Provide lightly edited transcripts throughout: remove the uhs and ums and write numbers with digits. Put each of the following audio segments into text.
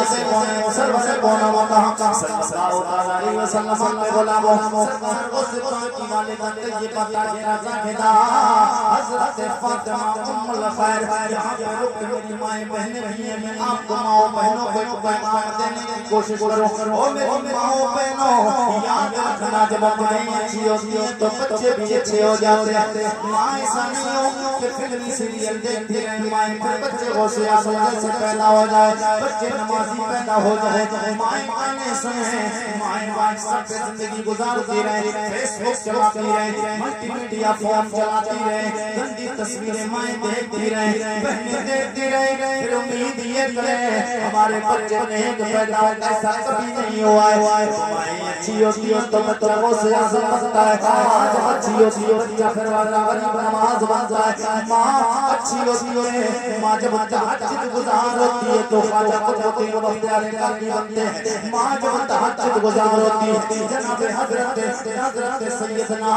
سے سرور کون مکہ صلی اللہ علیہ وسلم میں غلاموں سرکار کو سپاہ کی والدہ طیبہ طاہرہ زاہدہ حضرت فاطمہ ام الخیر یہاں پہ رک میری مائیں بہنیں بھی ہیں میں آپ کو ماں بہنوں کو ایک پیغام دینے کی کوشش کروں او میری ماں بہنوں یاد رکھنا جب مائیں اچھی ہوتی ہیں تو بچے بھی اچھے ہو جاتے ہیں مائیں سنیوں کہ فلمی سیریل دیکھتی رہیں مائیں پھر بچے غوث اعظم سے پیدا ہو جائے بچے نمازی پیدا ہو جائے مائیں گانے سنے مائیں واٹس ایپ پہ زندگی گزارتی رہے فیس بک چلاتی رہے ملٹی میڈیا فون چلاتی رہے گندی تصویریں مائیں دیکھتی رہے بہنیں دیکھتی رہے پھر امید یہ کرے ہمارے بچے نیک پیدا ہو ایسا کبھی نہیں ہوا ہے مائیں اچھی ہوتی ہو تو بچہ غوث اعظم بنتا ہے ماں جب اچھی ہوتی ہو بچہ پھر والا غریب نماز بنتا ہے ماں اچھی ہوتی ہے ماں جب تہجد گزار ہوتی ہے تو خواجہ قطب الدین بختیار کاکی بنتے ہیں ماں جب تہجد گزار ہوتی ہے جناب حضرت سیدنا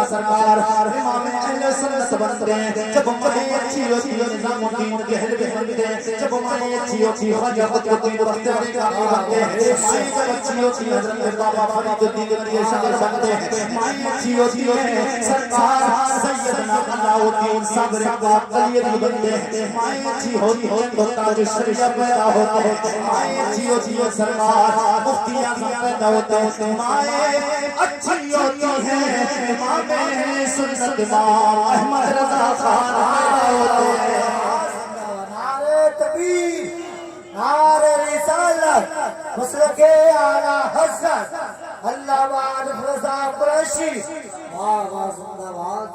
سرکار امام اہل سنت بنتے ہیں جب مائیں اچھی ہوتی ہے نظام الدین گہل بنتے ہیں جب مائیں اچھی ہوتی ہے خواجہ قطب الدین بختیار کاکی بنتے ہیں مائیں جب اچھی ہوتی ہے حضرت بابا فرید الدین علی شاہ بنتے ہیں مائیں اچھی ہوتی ہے سرکار سیدنا علاؤالدین صبر قلیل بنتے ہیں مائیں اچھی ہوتی ہے تو تاج شریعہ پیدا ہوتے ہیں مائیں اچھی ہوتی ہے سرکار مفتی اعظم پیدا ہوتے ہیں مائیں اچھی ہوتی ہیں امام اہل سنت امام احمد رضا خان پیدا ہوتے ہیں نعرہ تکبیر نعرہ رسالت مسلک اعلی حضرت علامہ عارف رضا قریشی واہ واہ زندہ باد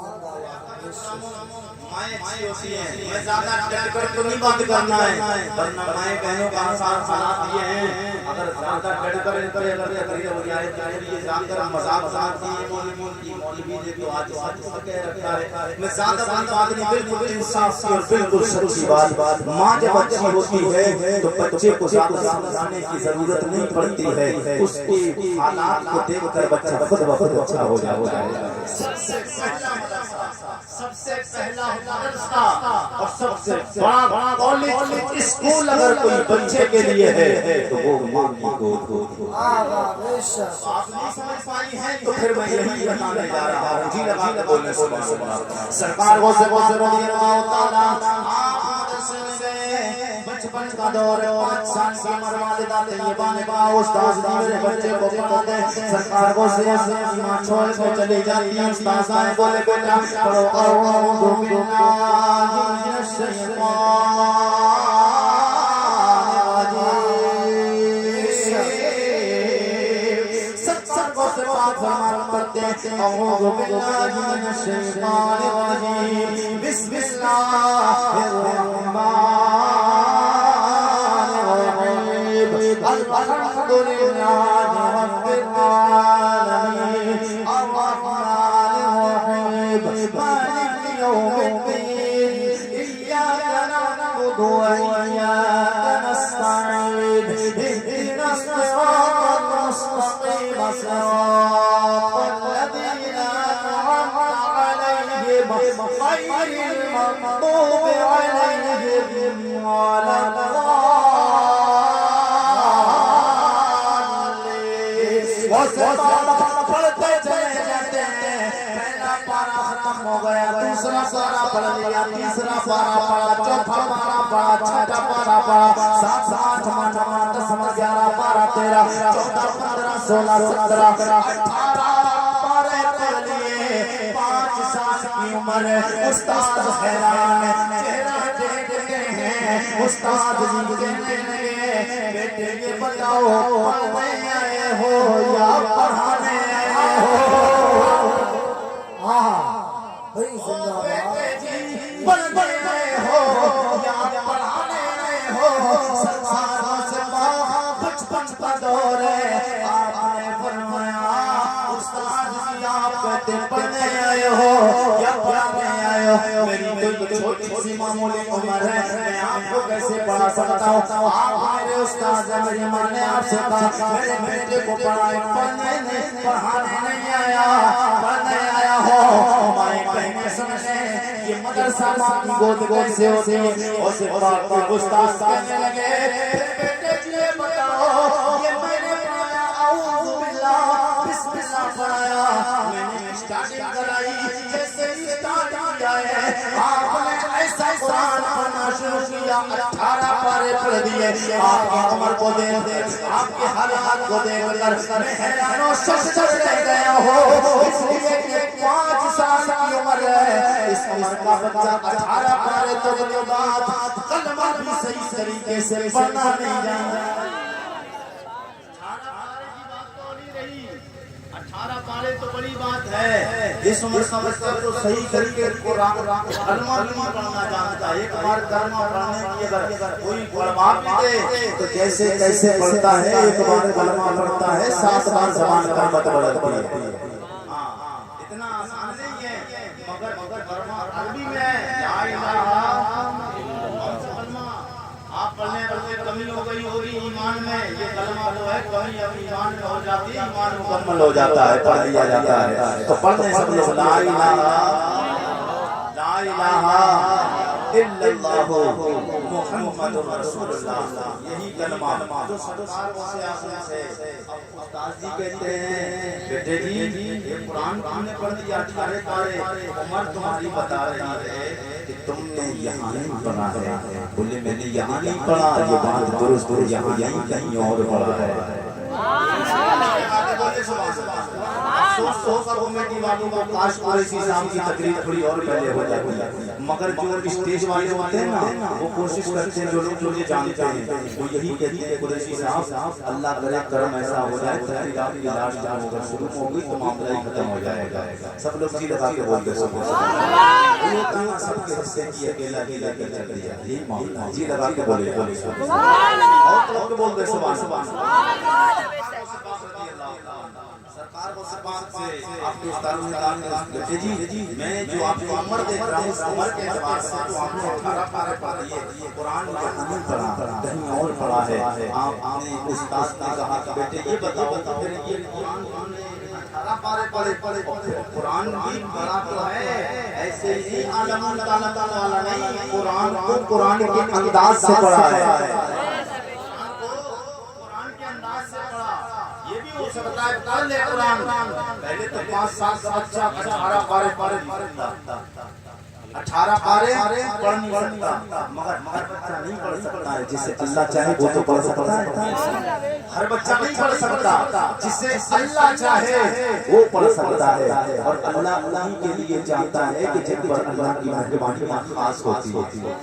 مائیں اچھی ہوتی ہیں میں زیادہ ڈٹ کر تو نہیں بات کرنا ہے ورنہ مائیں بہنوں کا آسان حالات یہ ہیں اگر زیادہ ڈٹ کر ان پر اگر تقریر ہو جائے تو یہ زیادہ کر مذاق کی مولوی نے تو آج کہہ رکھا ہے میں زیادہ بات نہیں بالکل انصاف کی اور بالکل سچی بات ماں جب اچھی ہوتی ہے تو بچے کو زیادہ سمجھانے کی ضرورت نہیں پڑتی ہے اس کی حالات کو دیکھ کر بچہ خود بخود اچھا ہو جاتا ہے سب سے پہلا مدرسہ اور سب سے بڑا کالج اسکول اگر کوئی بچے کے لیے ہے تو وہ ماں کی گود ہوتی ہے آپ نہیں سمجھ پائی ہیں تو پھر میں یہی بتانے جا رہا ہوں جی لگا کے بولنے سبحان سرکار غوث رضی اللہ تعالیٰ آپ مدرسے میں گئے بچپن کا دور 5 سال کی عمر والدہ طیبہ نے کہا استاذ جی میرے بچے کو پڑھا دیں سرکار غوث کی ماں چھوڑ کے چلی جاتی ہیں استاذ آئے بولے بیٹا پڑھو اعوذ باللہ من الشیطان اعوذ باللہ من الشیطان الرجیم بسم اللہ الرحمن الرحیم الحمد للہ رب العالمین الرحمن الرحیم مالک یوم الدین ایاک نعبد و ایاک نستعین اهدنا الصراط المستقیم صراط الذین انعمت علیہم غیر المغضوب علیہم ولا الضالین پڑھتے چلے جاتے ہیں پہلا پارا ختم ہو گیا دوسرا پارا پڑھ لیا تیسرا پارا پڑھا چوتھا پارا پڑھا چھٹا پارا پڑھا 7 8 9 10 11 12 13 14 15 16 17 18 پارے پڑھ لیے 5 سال کی عمر استاد حیران چہرہ دیکھتے ہیں استاد جی کہنے لگے بیٹے یہ بتاؤ پڑھنے آئے ہو یا پڑھانے آئے ہو بڑی زندہ باد پڑھنے آئے ہو یا پڑھانے آئے ہو سرکاروں سے بچپن کا دور ہے آپ نے فرمایا استاد جی آپ کہتے پڑھنے آئے ہو یا پڑھانے آئے ہو میری تو چھوٹی سی معمولی عمر ہے میں آپ کو کیسے پڑھا سکتا ہوں آپ میرے استاد ہیں میری ماں نے آپ سے کہا میرے بیٹے کو پڑھانے نہیں آیا پڑھنے آیا ہو ہماری بہنیں سمجھیں یہ مدرسہ ماں کی گود کیسے ہوتی ہے؟ اس بات کو استاد کہنے لگے بیٹے یہ بتاؤ یہ میں نے پڑھایا اعوذ باللہ بسم اللہ پڑھایا میں نے اسٹارٹنگ کرائی جیسے اسٹارٹ کیا ہے آپ نے ایسا قرآن پڑھنا شروع کیا 18 پارے پڑھ دیے آپ کی عمر کو دیکھ آپ کے حالات کو دیکھ کر میں حیران و شش رہ گیا ہوں اس لیے کہ 5 سال کی عمر ہے اس عمر کا بچہ 18 پارے تو کے بعد کلمہ بھی صحیح طریقے سے پڑھنا نہیں جانتا 18 پارے تو بڑی بات ہے اس عمر کا بچہ تو صحیح طریقے سے قرآن کلمہ بھی پڑھنا جانتا ہے ایک بار کلمہ پڑھنے کی اگر کوئی پڑھوا بھی دے تو جیسے کیسے پڑھتا ہے ایک بار کلمہ پڑھتا ہے 7 بار زبان کا مت بڑھتی ہے اتنا آسان نہیں ہے مگر کلمہ عربی میں لا الہ آپ پڑھنے پڑھنے کمی ہو گئی ہوگی ایمان میں یہ کلمہ جو ہے کمی اب ایمان میں ہو جاتی ہے ایمان مکمل ہو جاتا ہے پڑھ لیا جاتا ہے تو پڑھنے سب لوگ لا الہ الا اللہ محمد رسول اللہ یہی کلمہ جو سرکار سے آسان سے اب استاد جی کہتے ہیں بیٹے جی یہ قرآن تم نے پڑھ دیا 18 پارے عمر تمہاری بتا رہی ہے کہ تم نے یہاں نہیں پڑھا ہے بولے میں نے یہاں نہیں پڑھا یہ بات درست ہے یہاں نہیں کہیں اور پڑھا ہے افسوس کر کمیٹی والوں کو کاش قریشی صاحب کی تقریر تھوڑی اور پہلے ہو جاتی مگر جو اسٹیج والے ہوتے ہیں نا وہ کوشش کرتے ہیں جو لوگ مجھے جانتے ہیں وہ یہی کہتے ہیں قریشی صاحب اللہ کرے کرم ایسا ہو جائے تقریر آپ کی لاش جان ہو کر شروع ہو گئی تو معاملہ ہی ختم ہو جائے گا سب لوگ جی لگا کے بولتے یہ کہاں سب کے حصے کی اکیلا اکیلا کے چل دیا یہی معاملہ جی لگا کے بولے اور لوگ بولتے سبحان سرکار کو سبحان سے آپ کے استاد نے کہا کہ جی میں جو آپ کو عمر دیکھ رہا ہوں اس عمر کے اعتبار سے تو آپ نے 18 پارے پڑھ لیے قرآن نہیں پڑھا کہیں اور پڑھا ہے آپ نے استاد نے کہا کہ بیٹے یہ بتاؤ کہ پھر یہ قرآن ہم نے 18 پارے پڑھے قرآن بھی پڑھا تو ہے ایسے ہی عالم تعالی والا نہیں قرآن کو قرآن کے انداز سے پڑھا ہے پہلے تو 5 سال کا بچہ 18 پارے پڑھتا 18 پارے پڑھ نہیں سکتا مگر بچہ نہیں پڑھ سکتا ہے جسے اللہ چاہے وہ تو پڑھ سکتا ہے ہر بچہ نہیں پڑھ سکتا جسے اللہ چاہے وہ پڑھ سکتا ہے اور اللہ انہی کے لیے چاہتا ہے کہ جن پر اللہ کی مہربانی خاص ہوتی ہے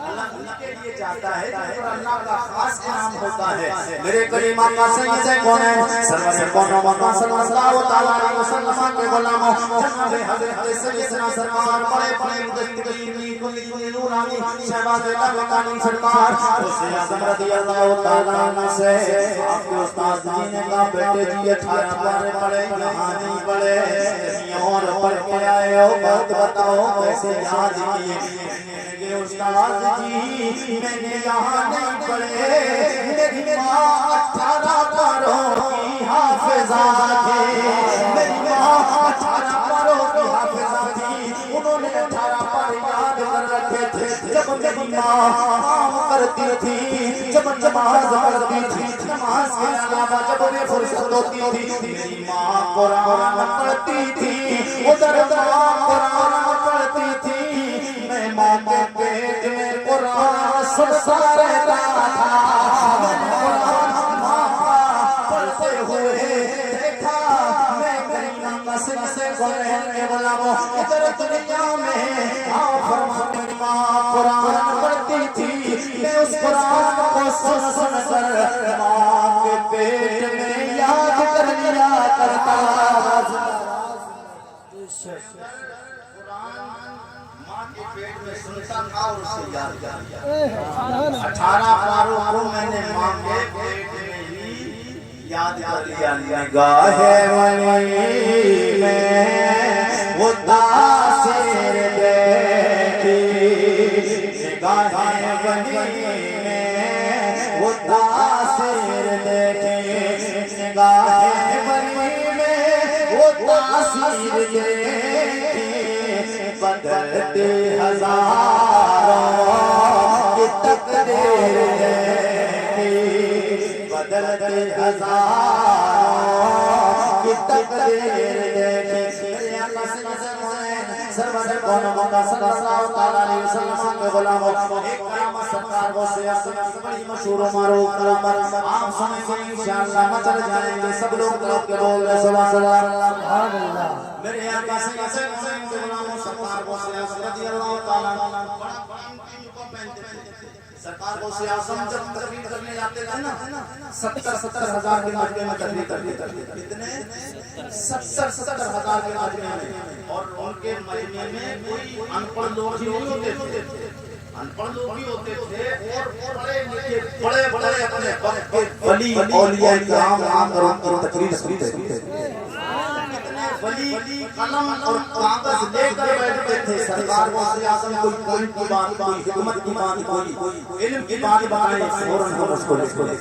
اللہ کے لیے چاہتا ہے کہ اللہ کا خاص انعام ہوتا ہے میرے کریم آقا سید کون ہے سرور کون و صلی اللہ تعالی علیہ وسلم کے غلاموں جناب حضرت سیدنا سرکار بڑے بڑے مدثرین کوئی نورانی شہباز لبکانی سرکار غوث اعظم رضی اللہ تعالی عنہ سے آپ کے استاد جی نے کہا بیٹے جی 18 پارے پڑھے یہاں نہیں پڑھے کہیں اور پڑھ کے آئے ہو بات بتاؤ کیسے یاد کیے استاد جی میں نے یہاں نہیں پڑھے میری ماں 18 پاروں کی حافظہ تھی میری ماں 18 پاروں کی حافظہ تھی انہوں نے 18 پارے یاد کر رکھے تھے جب میری ماں کام کرتی تھی جب نماز پڑھتی تھی نماز کے علاوہ جب انہیں فرصت ہوتی تھی میری ماں قرآن پڑھتی تھی ادھر قرآن پڑھتی تھی میں ماں کے پیٹ میں قرآن سنتا رہتا تھا میں نے قرآن ماں پڑھتے ہوئے دیکھا میں کہیں مسجد سے رہنے والا وہ ادھر دنیا میں آپ فرماتے ہیں ماں قرآن پڑھتی تھی میں اس قرآن کو سن کر ماں کے پیٹ میں یاد کر لیا کرتا پیٹ میں سنتا تھا اور اسے یاد کر لیا 18 پاروں کو میں نے ماں کے پیٹ میں ہی یاد کر لیا نگاہ ولی میں وہ تاثیر دیکھی نگاہ ولی میں وہ تاثیر دیکھی نگاہ ولی میں وہ تاثیر دیکھی بدل ہزاروں کی تقدیر دیکھی بدلتے ہزاروں کی تقدیر دیکھی میرے آقا سرور کون بندہ صلی اللہ تعالی علیہ وسلم کے غلاموں ایک قیامت سرکار کو سے بڑی مشہور و معروف کلام آپ سنیں گے انشاءاللہ مچل جائیں گے سب لوگ کے بول رہے سبحان اللہ میرے آقا سید کے غلاموں سرکار کو سے رضی اللہ تعالی عنہ سرکار کو سے اعظم جب تقریر کرنے جاتے تھے نا 70 ہزار کے مجمع میں تقریر کرتے تھے کتنے 70 ہزار کے مجمع میں اور ان کے مجمع میں کوئی ان پڑھ لوگ ہی نہیں ہوتے تھے ان پڑھ لوگ ہی ہوتے تھے اور بڑے اپنے وقت کے ولی اولیاء کرام عام اور ان کی تقریر سنتے تھے ولی قلم اور کاغذ لے کر بیٹھتے تھے سرکار کو سے اعظم کوئی بات کوئی حکمت کی بات کوئی علم کی بات بتائیں فوراً ہم اس کو لکھ لیں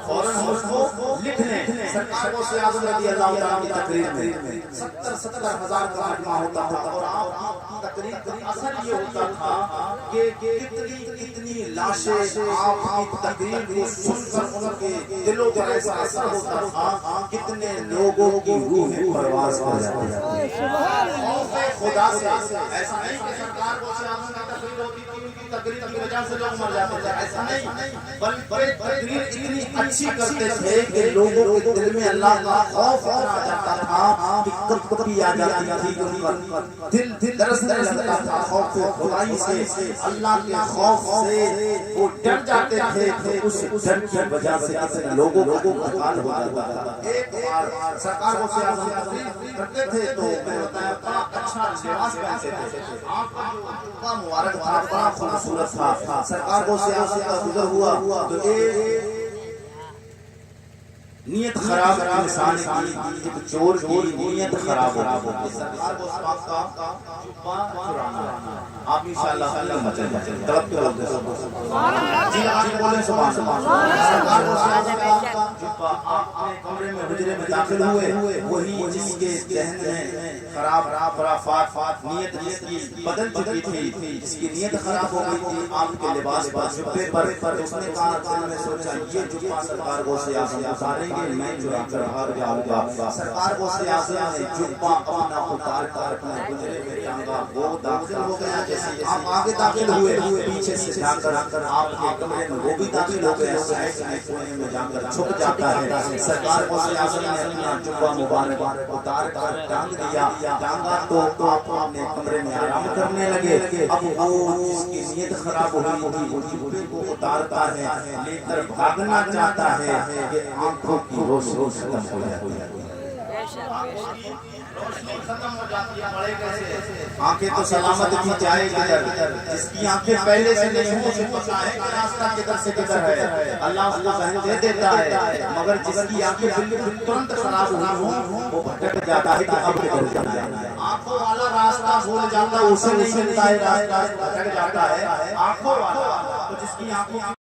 فوراً ہم اس کو لکھ لیں سرکار کو سے اعظم رضی اللہ تعالیٰ کی تقریر میں 70 ہزار کا مجمع ہوتا تھا اور آپ کی تقریر کا اثر یہ ہوتا تھا کہ کتنی لاشیں آپ کی تقریر کو سن کر ان کے دلوں پر ایسا اثر ہوتا تھا کتنے لوگوں کی روحیں پرواز کر جاتی ہے خدا سے ایسا نہیں کہ سرکار کو سے اعظم کی تقریر ہوتی تھی ان کی تقریر کی وجہ سے لوگ مر جاتے تھے ایسا نہیں بلکہ تقریر اتنی اچھی کرتے تھے کہ لوگوں کے دل میں اللہ کا خوف آ جاتا تھا کہ کبھی آ جاتی تھی ان کا دل درسنے لگتا تھا خوف خدائی سے اللہ کے خوف سے وہ ڈر جاتے تھے تو اس ڈر کی وجہ سے کتنے لوگوں کو انتقال ہو جاتا تھا ایک بار سرکار کو سے اعظم تقریر کرتے تھے تو میں بتایا بڑا اچھا لباس پہنتے تھے آپ کا جو مبارک تھا بڑا خوبصورت تھا سرکار کو سے اعظم کا گزر ہوا تو ایک نیت خراب انسان کی ایک چور کی نیت خراب ہو سرکار کو سباق کا جبہ چرانا آپ انشاءاللہ اللہ مچل جائیں توقع رکھتے جی آج بولیں سبحان سرکار کو سباق کا جبہ آپ اپنے کمرے میں حجرے میں داخل ہوئے وہی جس کے ذہن میں خراب خرافات نیت جس کی بدل چکی تھی جس کی نیت خراب ہو گئی تھی آپ کے لباس پر جبے پر اس نے کہا دل میں سوچا یہ جبہ سرکار کو سے اعظم اتاریں میں چرا کر بھاگ جاؤں گا سرکار کو سے اعظم نے جبہ اپنا اتار کر اپنے گجرے میں ٹانگا وہ داخل ہو گیا جیسے آپ آگے داخل ہوئے پیچھے سے جا کر آپ کے کمرے میں وہ بھی داخل ہو گیا سائڈ میں کونے میں جا کر چھپ جاتا ہے سرکار کو سے اعظم نے اپنا جبہ مبارک اتار کر ٹانگ دیا ٹانگا تو آپ اپنے کمرے میں آرام کرنے لگے اب وہ جس کی نیت خراب ہو گئی تھی وہ جبے کو اتارتا ہے لے کر بھاگنا چاہتا ہے کہ آنکھوں کی روشنی ختم ہو جاتی ہے روشنی ختم ہو جاتی ہے بڑے کیسے آنکھیں تو سلامت کی جائے کدھر جس کی آنکھیں پہلے سے نہیں ہو اسے پتا ہے کہ راستہ کدھر سے کدھر ہے اللہ اس کو ذہن دے دیتا ہے مگر جس کی آنکھیں بالکل ترنت خراب ہوئی ہوں وہ بھٹک جاتا ہے کہ اب کدھر جانا ہے آنکھوں والا راستہ بھول جاتا ہے اسے نہیں ملتا ہے راستہ بھٹک جاتا ہے آنکھوں والا تو جس کی آنکھوں